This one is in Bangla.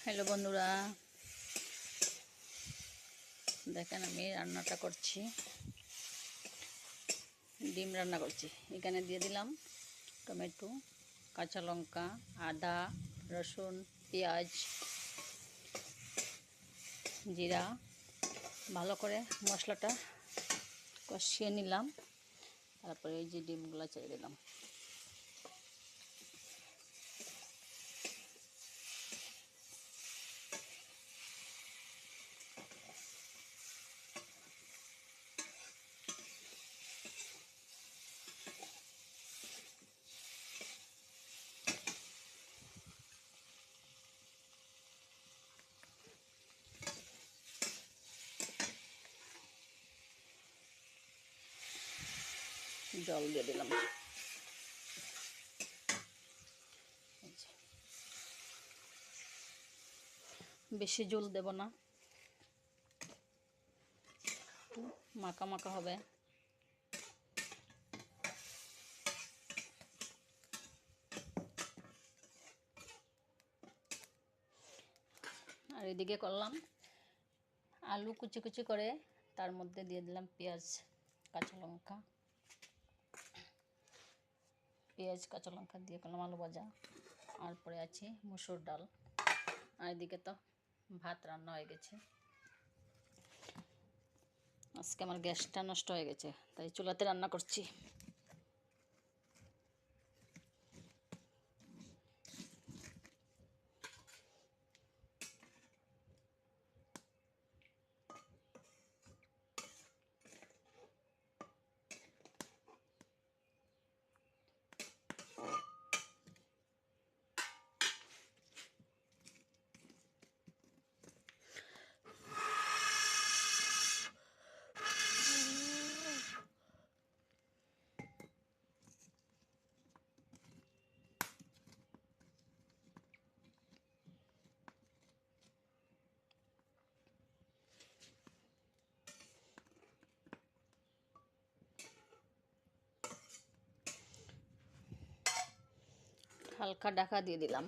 হ্যালো বন্ধুরা, দেখেন আমি রান্নাটা করছি। ডিম রান্না করছি। এখানে দিয়ে দিলাম টমেটো, কাঁচা লঙ্কা, আদা, রসুন, পেঁয়াজ, জিরা। ভালো করে মশলাটা কষিয়ে নিলাম। তারপরে এই যে ডিমগুলো ছেড়ে দিলাম। জল দিয়ে দিলাম। বেশি জল দেব না, মাখা মাখা হবে। আর এদিকে করলাম আলু কুচি কুচি করে, তার মধ্যে দিয়ে দিলাম পেঁয়াজ, কাঁচা লঙ্কা। পেঁয়াজ কাঁচা লঙ্কা দিয়ে করলাম আলু ভাজা। আর পরে আছে মুসুর ডাল। আর এদিকে তো ভাত রান্না হয়ে গেছে। আজকে আমার গ্যাসটা নষ্ট হয়ে গেছে, তাই চুলাতে রান্না করছি। হালকা ঢাকা দিয়ে দিলাম।